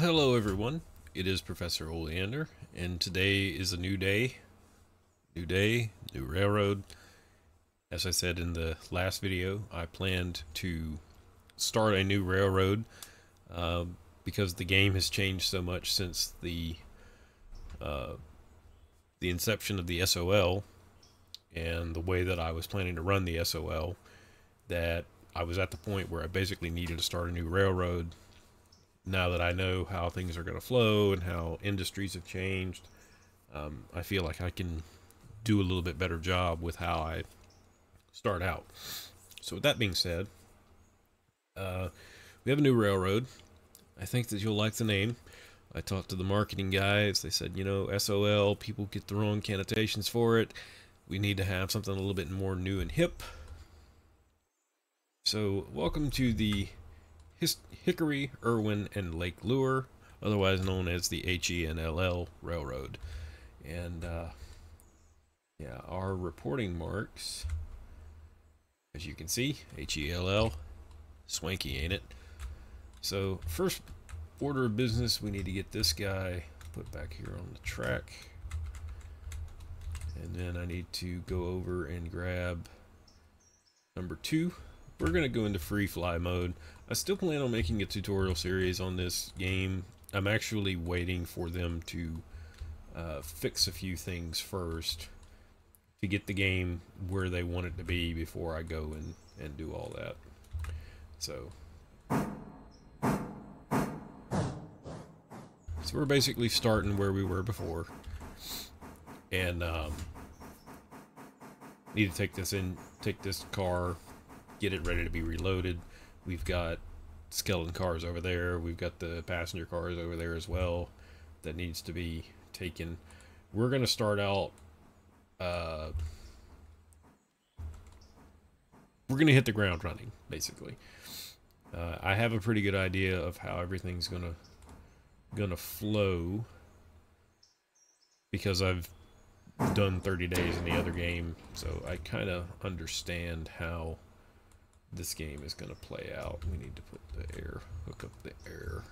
Hello everyone. It is Professor Oleander, and today is a new day. New day, new railroad. As I said in the last video, I planned to start a new railroad uh, because the game has changed so much since uh, the inception of the SOL and the way that I was planning to run the SOL, that I was at the point where I basically needed to start a new railroad. Now that I know how things are going to flow and how industries have changed, I feel like I can do a little bit better job with how I start out. So with that being said, we have a new railroad. I think that you'll like the name. I talked to the marketing guys. They said, SOL, people get the wrong connotations for it. We need to have something a little bit more new and hip. So welcome to the Hickory, Irwin, and Lake Lure, otherwise known as the HENLL Railroad. And yeah, our reporting marks, as you can see, HELL, swanky, ain't it? So first order of business, we need to get this guy put back here on the track, and then I need to go over and grab number 2. We're going to go into free fly mode. I still plan on making a tutorial series on this game. I'm actually waiting for them to fix a few things first to get the game where they want it to be before I go and do all that. So we're basically starting where we were before, and need to take this car, get it ready to be reloaded. We've got skeleton cars over there. We've got the passenger cars over there as well that needs to be taken. We're going to start out, we're going to hit the ground running, basically. I have a pretty good idea of how everything's gonna flow because I've done 30 days in the other game, so I kind of understand how this game is going to play out. We need to put the air, hook up the air.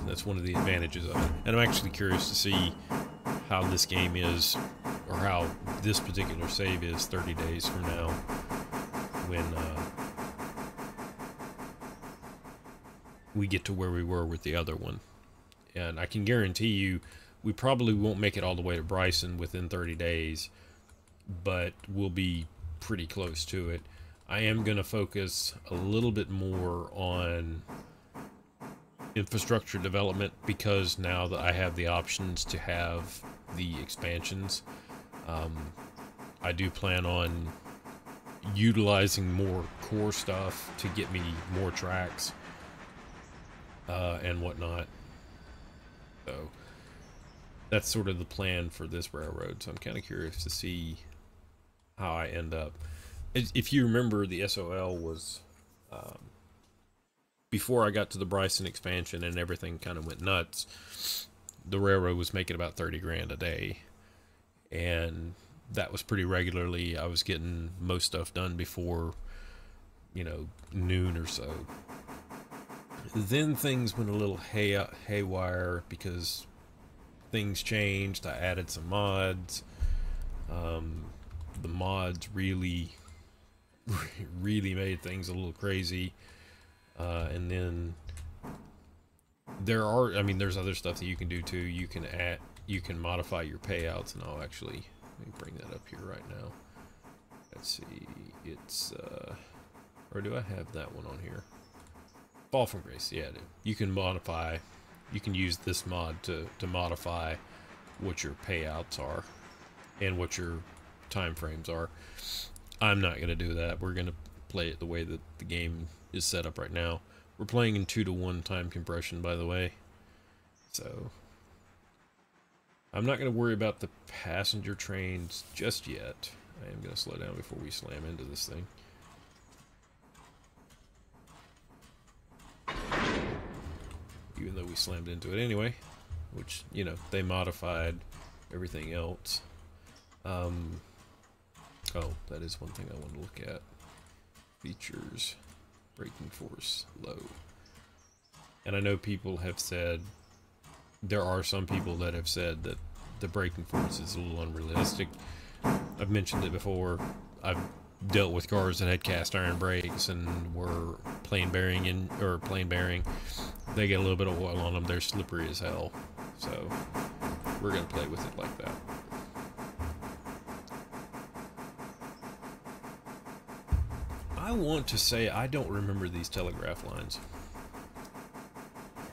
That's one of the advantages of it. And I'm actually curious to see how this game is, or how this particular save is 30 days from now, when we get to where we were with the other one. And I can guarantee you, we probably won't make it all the way to Bryson within 30 days, but we'll be pretty close to it. I am going to focus a little bit more on infrastructure development, because now that I have the options to have the expansions, I do plan on utilizing more core stuff to get me more tracks and whatnot. So that's sort of the plan for this railroad. So I'm kind of curious to see how I end up. If you remember, the SOL was before I got to the Bryson expansion and everything kind of went nuts. The railroad was making about 30 grand a day, and that was pretty regularly. I was getting most stuff done before, noon or so. Then things went a little haywire because things changed. I added some mods. The mods really made things a little crazy. And then there's other stuff that you can do too. You can modify your payouts, and I'll actually, let me bring that up here right now. Let's see, it's, or do I have that one on here? Fall from Grace, yeah, dude. You can use this mod to modify what your payouts are and what your time frames are. I'm not going to do that. We're going to play it the way that the game is set up right now. We're playing in 2-to-1 time compression, by the way. So I'm not going to worry about the passenger trains just yet. I am going to slow down before we slam into this thing. Even though we slammed into it anyway, which, they modified everything else. Oh, that is one thing I want to look at. Features. Braking force low. And I know people have said, there are some people that have said that the braking force is a little unrealistic. I've mentioned it before. I've dealt with cars that had cast iron brakes and were plain bearing They get a little bit of oil on them. They're slippery as hell. So we're gonna play with it like that. I want to say I don't remember these telegraph lines.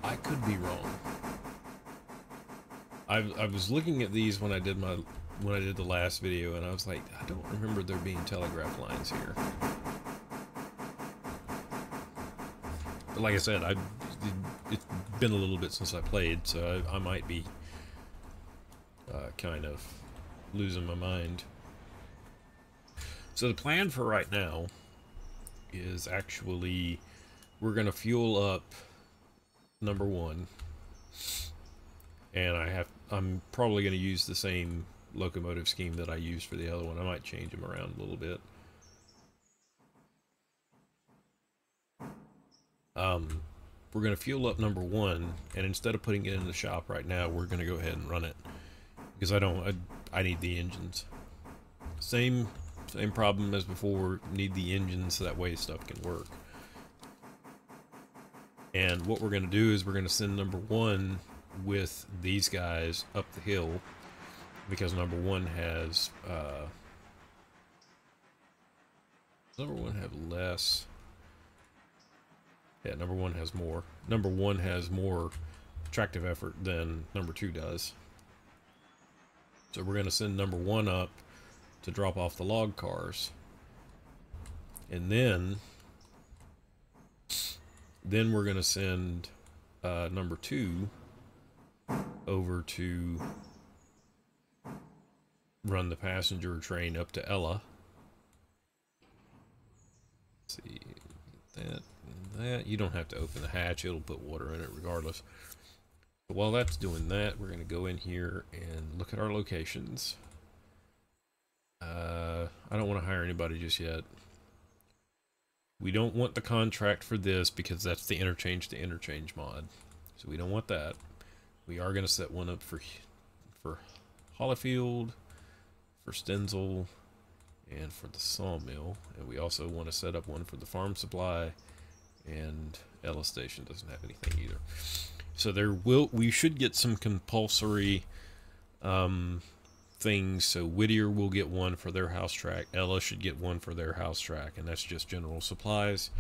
I could be wrong. I was looking at these when I did the last video, and I was like, I don't remember there being telegraph lines here. But like I said, it's been a little bit since I played, so I might be kind of losing my mind. So the plan for right now is actually we're gonna fuel up number 1, and I'm probably gonna use the same locomotive scheme that I used for the other one. I might change them around a little bit. We're gonna fuel up number 1, and instead of putting it in the shop right now, we're gonna go ahead and run it because I need the engines. Same problem as before. Need the engines so that way stuff can work. And what we're going to do is we're going to send number 1 with these guys up the hill, because number 1 has number 1 have less. Yeah, number 1 has more. Number 1 has more tractive effort than number 2 does. So we're going to send number 1 up to drop off the log cars, and then we're going to send number 2 over to run the passenger train up to Ella. Let's see, that you don't have to open the hatch, it'll put water in it regardless. But while that's doing that, we're going to go in here and look at our locations. I don't want to hire anybody just yet. We don't want the contract for this because that's the interchange to interchange mod. So we don't want that. We are going to set one up for Hollifield, for Stenzel, and for the sawmill. And we also want to set up one for the farm supply, and Ella Station doesn't have anything either. So we should get some compulsory things. So Whittier will get one for their house track. Ella should get one for their house track, and that's just general supplies.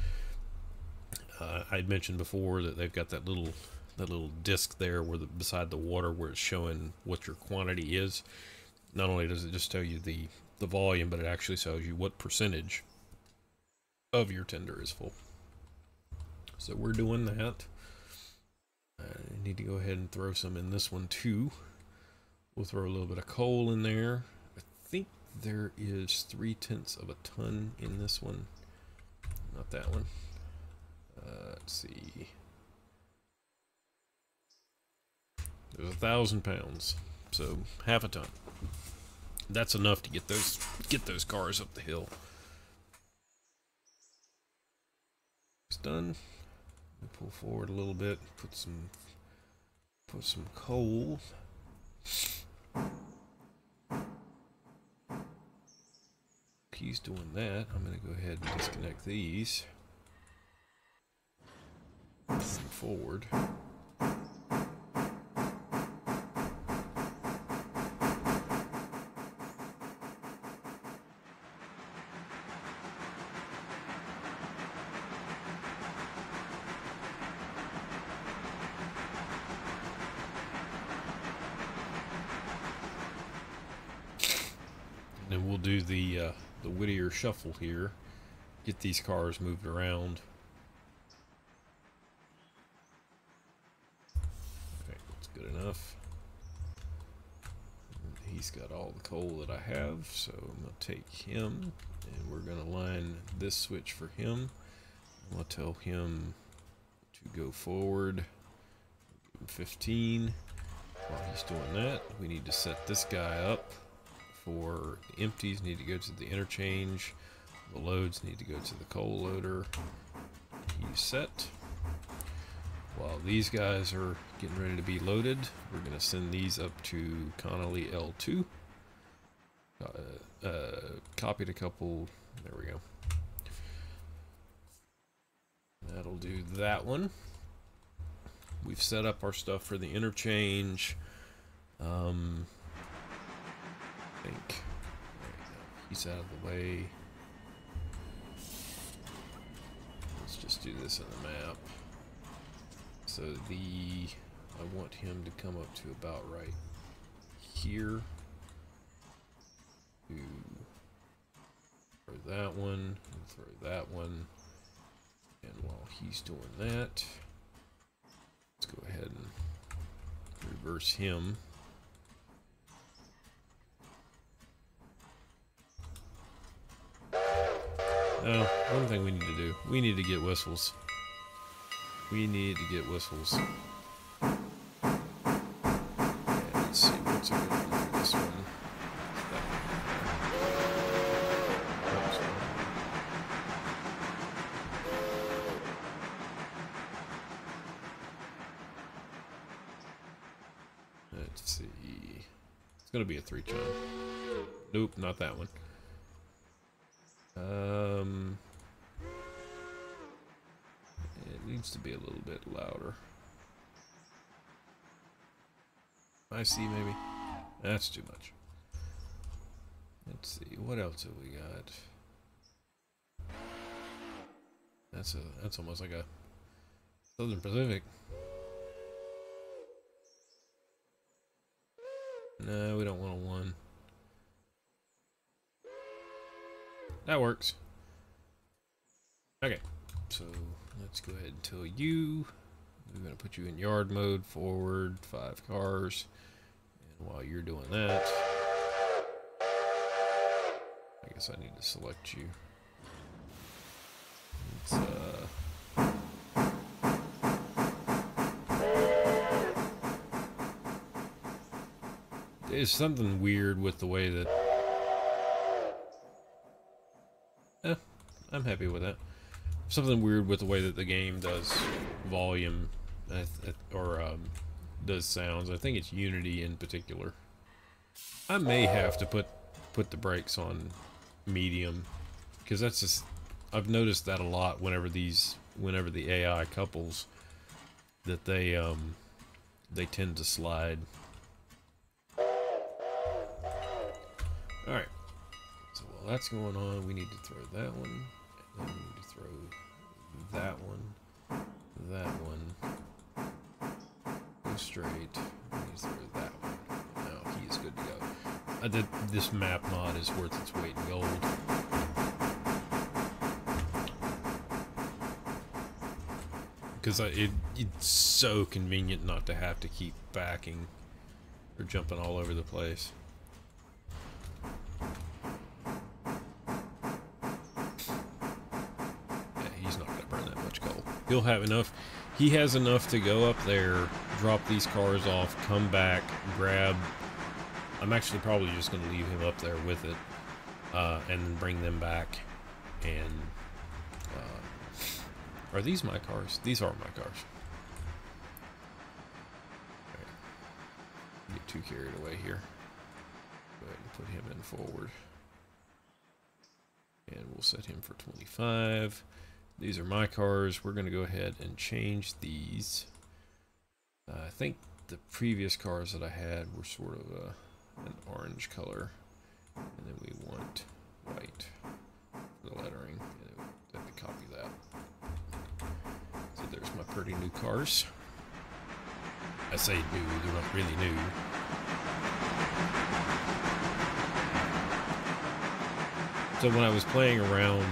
I'd mentioned before that they've got that little disc there beside the water where it's showing what your quantity is. Not only does it just tell you the volume, but it actually tells you what percentage of your tender is full. So we're doing that. I need to go ahead and throw some in this one too. We'll throw a little bit of coal in there. I think there is 3/10 of a ton in this one. Not that one. Let's see. There's 1,000 pounds, so half a ton. That's enough to get those cars up the hill. It's done. We pull forward a little bit. Put some coal. He's doing that. I'm going to go ahead and disconnect these. Move forward. And we'll do the Whittier shuffle here. Get these cars moved around. Alright, that's good enough. He's got all the coal that I have, so I'm going to take him, and we're going to line this switch for him. I'm going to tell him to go forward. Give him 15. While he's doing that, we need to set this guy up. For the empties need to go to the interchange, the loads need to go to the coal loader, set. While these guys are getting ready to be loaded, we're going to send these up to Connolly L2. Copied a couple. There we go. That'll do that one. We've set up our stuff for the interchange. I think he's out of the way. Let's just do this in the map. So I want him to come up to about right here. Throw that one, and throw that one. And while he's doing that, let's go ahead and reverse him. Oh, one thing we need to do. We need to get whistles. We need to get whistles. And let's see, what's a good one for this one? Let's see. It's gonna be a 3-chime. Nope, not that one. It needs to be a little bit louder. I see, maybe. That's too much. Let's see, what else have we got? That's almost like a Southern Pacific. No, we don't want a 1. That works. Okay, so let's go ahead and tell you. We're going to put you in yard mode, forward, 5 cars. And while you're doing that, I guess I need to select you. It's, there's something weird with the way that... I'm happy with that. Something weird with the way that the game does volume, or does sounds. I think it's Unity in particular. I may have to put the brakes on medium, because that's just, I've noticed that a lot whenever the AI couples, that they tend to slide. All right. So while that's going on, we need to throw that one. And then we need to throw that one. That one. Go straight. We need to throw that one. Now he is good to go. This map mod is worth its weight in gold. Because it's so convenient not to have to keep backing or jumping all over the place. He'll have enough. He has enough to go up there, drop these cars off, come back, grab. I'm actually probably just going to leave him up there with it, and then bring them back. And are these my cars? These are my cars. Right. Get too carried away here. Go ahead and put him in forward, and we'll set him for 25. These are my cars. We're going to go ahead and change these. I think the previous cars that I had were sort of an orange color. And then we want white for the lettering. And let me copy that. So there's my pretty new cars. I say new, they're not really new. So when I was playing around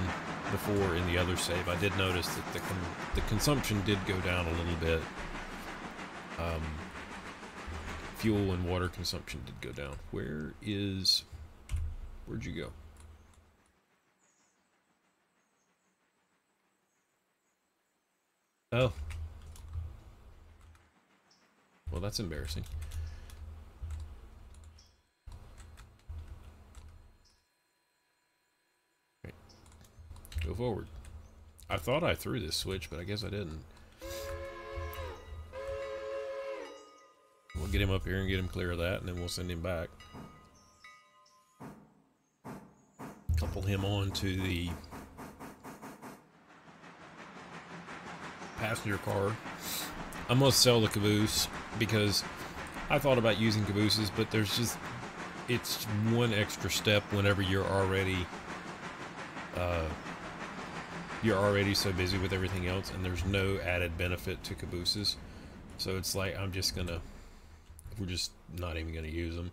before in the other save, I did notice that the consumption did go down a little bit. Fuel and water consumption did go down. Where'd you go? Oh. Well, that's embarrassing. Go forward. I thought I threw this switch, but I guess I didn't. We'll get him up here and get him clear of that, and then we'll send him back. Couple him on to the passenger car. I'm gonna sell the caboose because I thought about using cabooses, but there's just, it's one extra step whenever you're already so busy with everything else, and there's no added benefit to cabooses. So it's like we're just not even gonna use them.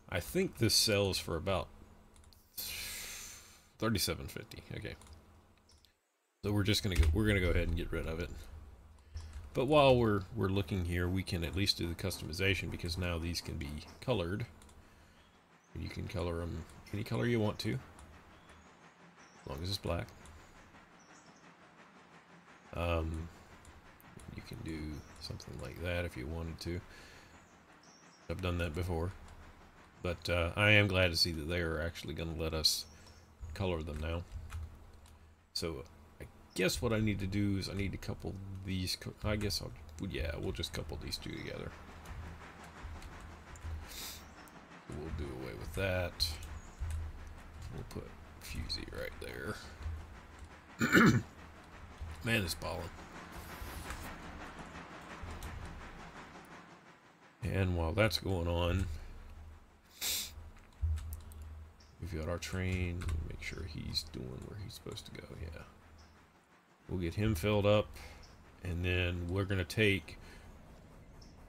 I think this sells for about $37.50. Okay, so we're gonna go ahead and get rid of it. But while we're looking here, we can at least do the customization, because now these can be colored. You can color them any color you want to, as long as it's black. You can do something like that if you wanted to. I've done that before, but I am glad to see that they are actually going to let us color them now. So I guess what I need to do is I need to couple these. I guess we'll just couple these two together. We'll do away with that. We'll put Fusey right there. Man, it's balling. And while that's going on, we've got our train. Make sure he's doing where he's supposed to go. Yeah. We'll get him filled up, and then we'll take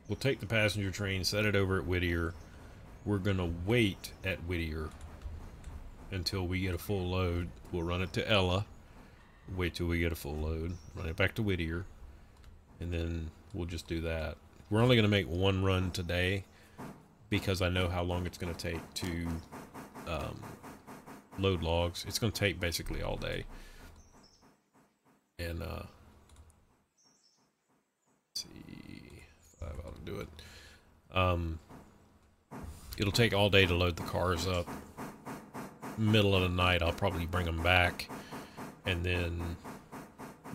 the passenger train, set it over at Whittier. We're gonna wait at Whittier until we get a full load. We'll run it to Ella, wait till we get a full load, run it back to Whittier, and then we'll just do that. We're only gonna make one run today because I know how long it's gonna take to load logs. It's gonna take basically all day. And let's see if I ought to do it. It'll take all day to load the cars up. Middle of the night, I'll probably bring them back, and then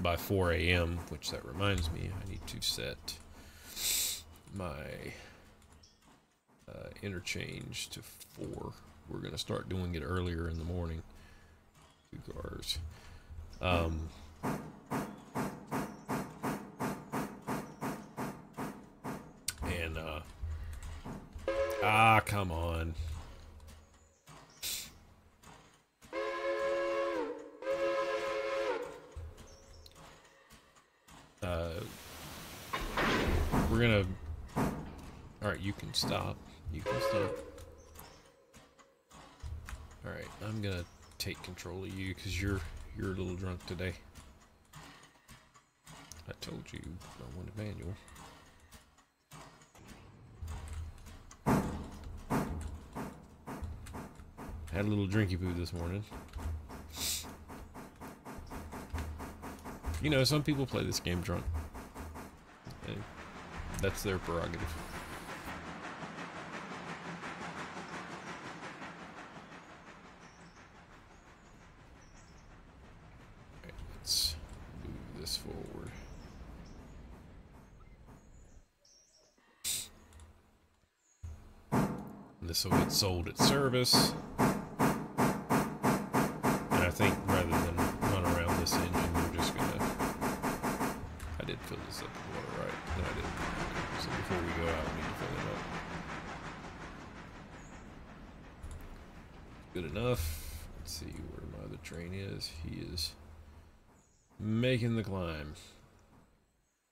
by 4 a.m., which that reminds me, I need to set my interchange to 4. We're gonna start doing it earlier in the morning. 2 cars. Come on. We're gonna... Alright, you can stop. You can stop. Alright, I'm gonna take control of you because you're a little drunk today. I told you I wanted manual. Had a little drinky poo this morning. You know, some people play this game drunk. And that's their prerogative. Alright, let's move this forward. And this will get sold at service. I think rather than run around this engine, we're just gonna... I did fill this up with water, right? No, I didn't. So before we go out, we need to fill it up. Good enough. Let's see where my other train is. He is making the climb.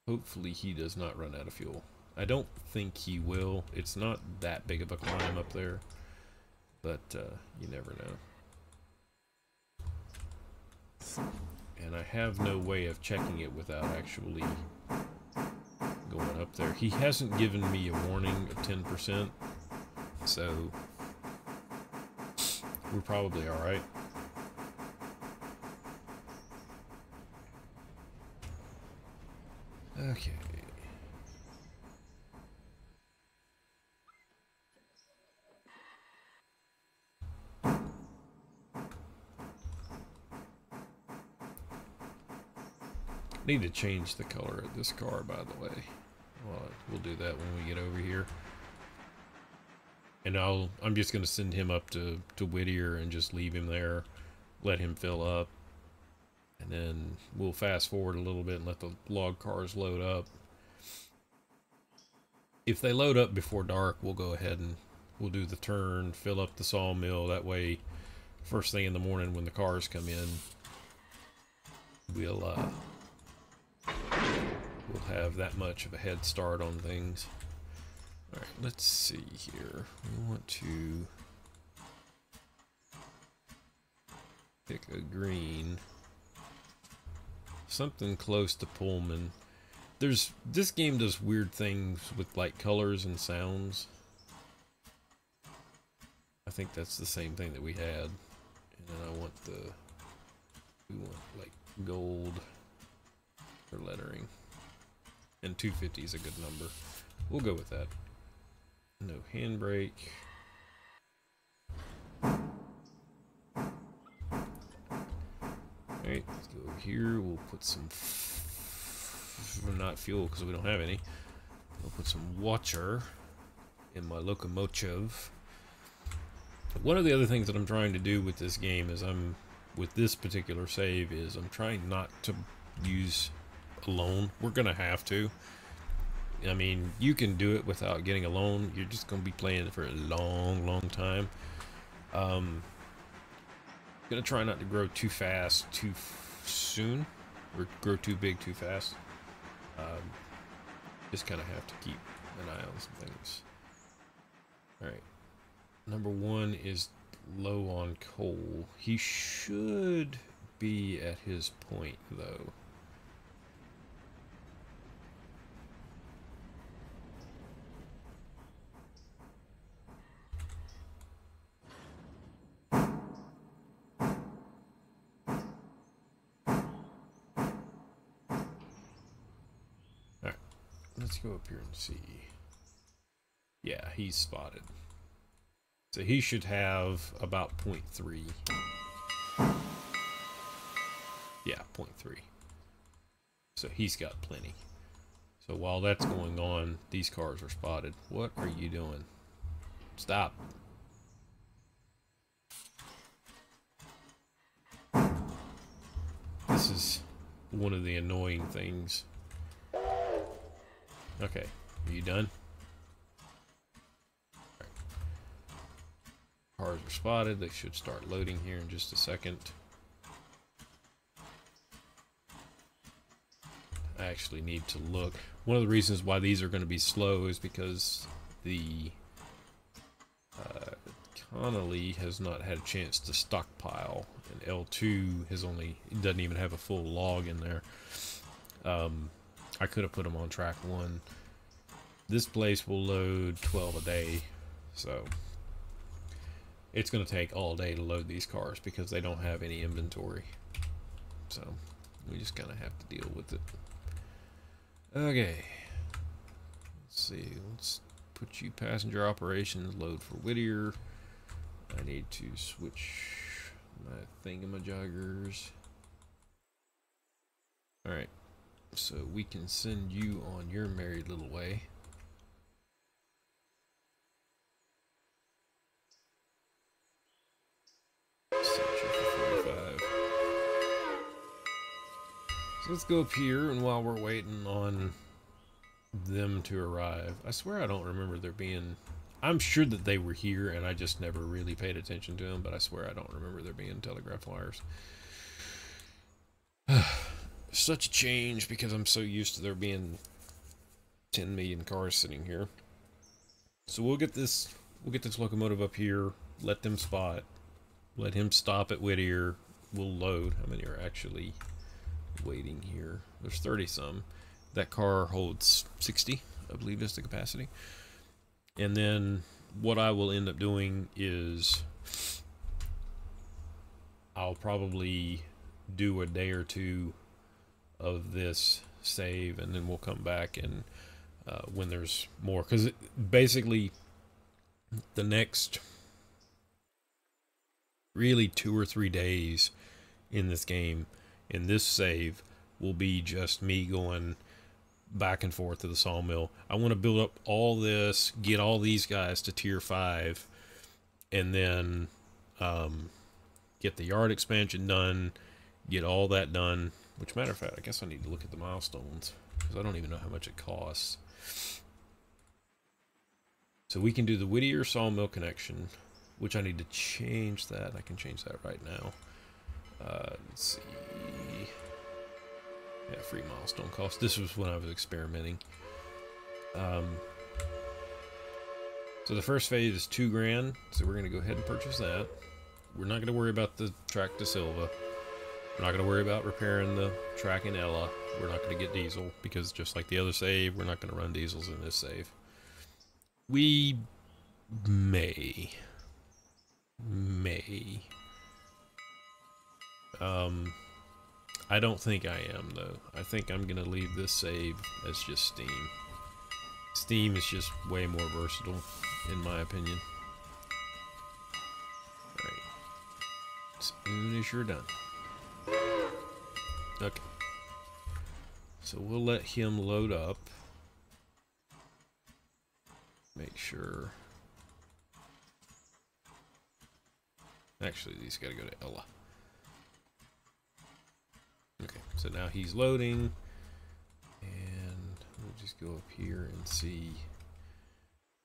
Hopefully he does not run out of fuel. I don't think he will. It's not that big of a climb up there, but you never know. And I have no way of checking it without actually going up there. He hasn't given me a warning of 10%, so we're probably alright. Okay. Need to change the color of this car, by the way. Well, we'll do that when we get over here. And I'm just going to send him up to Whittier and just leave him there. Let him fill up. And then we'll fast forward a little bit and let the log cars load up. If they load up before dark, we'll go ahead and we'll do the turn, fill up the sawmill. That way, first thing in the morning when the cars come in, we'll have that much of a head start on things. Alright, let's see here. We want to pick a green. Something close to Pullman. This game does weird things with like colors and sounds. I think that's the same thing that we had. And then we want like gold for lettering. And 250 is a good number. We'll go with that. No handbrake. Alright, let's go over here. We'll put some not fuel because we don't have any. We'll put some water in my locomotive. One of the other things that I'm trying to do with this game is with this particular save is I'm trying not to use a loan. We're gonna have to. I mean, you can do it without getting a loan. You're just gonna be playing it for a long time. Gonna try not to grow too fast too soon, or grow too big too fast. Just kind of have to keep an eye on some things. Alright, number one is low on coal. He should be at his point though. Let's go up here and see. Yeah, he's spotted. So he should have about 0.3. Yeah, 0.3. So he's got plenty. So while that's going on, these cars are spotted. What are you doing? Stop. This is one of the annoying things. Okay, are you done? Right. Cars are spotted. They should start loading here in just a second. I actually need to look. One of the reasons why these are going to be slow is because the Connolly has not had a chance to stockpile, and L2 doesn't even have a full log in there. I could have put them on track 1. This place will load 12 a day, so it's going to take all day to load these cars because they don't have any inventory. So we just kind of have to deal with it. Okay, let's see. Let's put you passenger operations, load for Whittier. I need to switch my thingamajoggers. All right. So we can send you on your merry little way. Set you for 45. So let's go up here, and while we're waiting on them to arrive, I swear I don't remember there being... I'm sure that they were here, and I just never really paid attention to them, but I swear I don't remember there being telegraph wires. Such a change because I'm so used to there being 10 million cars sitting here. So we'll get this locomotive up here, let them spot, let him stop at Whittier, we'll load. How many are actually waiting here? There's 30 some. That car holds 60, I believe is the capacity. And then what I will end up doing is I'll probably do a day or two of this save, and then we'll come back and when there's more, because basically the next really 2 or 3 days in this game, in this save, will be just me going back and forth to the sawmill. I want to build up all this, get all these guys to tier 5, and then get the yard expansion done, get all that done. Which, matter of fact, I guess I need to look at the milestones, because I don't even know how much it costs. So we can do the Whittier sawmill connection, which I need to change that. I can change that right now. Let's see. Yeah, free milestone cost. This was when I was experimenting. So the first phase is $2 grand. So we're going to go ahead and purchase that. We're not going to worry about the track to Silva. We're not going to worry about repairing the track in Ella. We're not going to get diesel, because just like the other save, we're not going to run diesels in this save. We may. I don't think I am, though. I think I'm going to leave this save as just Steam. Steam is just way more versatile, in my opinion. Alright. As soon as you're done. Okay. So we'll let him load up. Make sure. Actually, these gotta go to Ella. Okay, so now he's loading. And we'll just go up here and see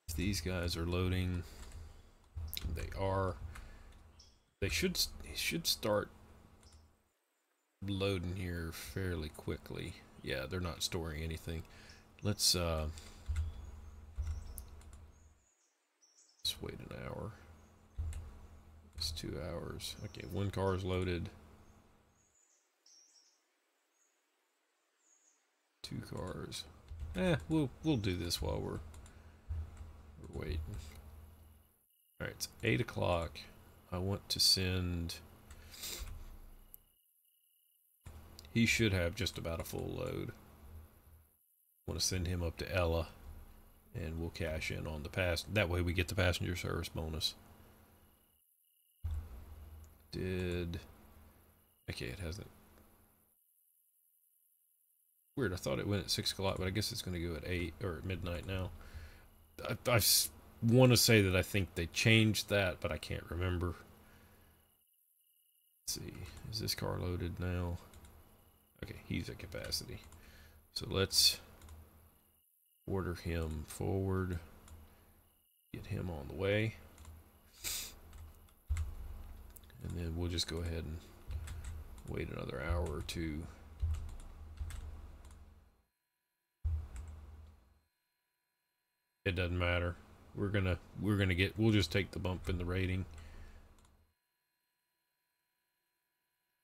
if these guys are loading. They are. They should start loading here fairly quickly. Yeah, they're not storing anything. Let's wait an hour. It's 2 hours. Okay, one car is loaded. 2 cars. We'll do this while we're waiting. All right, it's 8 o'clock. I want to send. He should have just about a full load. I want to send him up to Ella, and we'll cash in on the pass. That way we get the passenger service bonus. Okay, it hasn't. Weird, I thought it went at 6 o'clock, but I guess it's going to go at 8 or at midnight now. I want to say that I think they changed that, but I can't remember. Let's see, is this car loaded now? Okay, he's at capacity. So let's order him forward, get him on the way, and then we'll just go ahead and wait another hour or two. It doesn't matter. We'll just take the bump in the rating.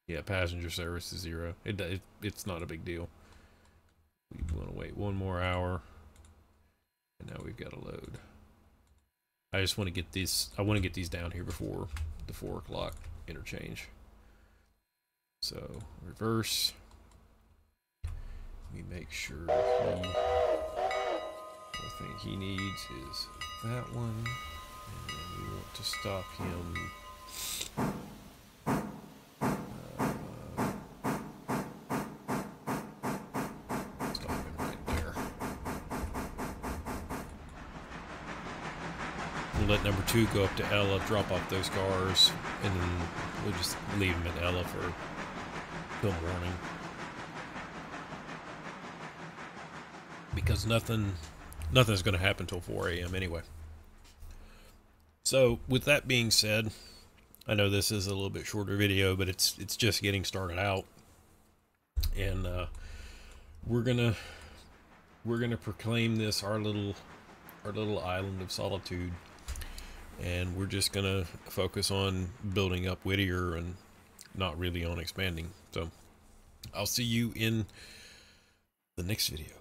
Yeah, passenger service is 0. It's not a big deal. We want to wait 1 more hour, and now we've got to load. I just want to get these. I want to get these down here before the 4 o'clock interchange. So reverse. We make sure the thing he needs is that one, and then we want to stop him. We'll let number 2 go up to Ella, drop off those cars, and then we'll just leave them at Ella till morning. Because nothing's going to happen till 4 a.m. anyway. So, with that being said, I know this is a little bit shorter video, but it's just getting started out, and we're gonna proclaim this our little island of solitude. And we're just gonna focus on building up Whittier and not really on expanding. So I'll see you in the next video.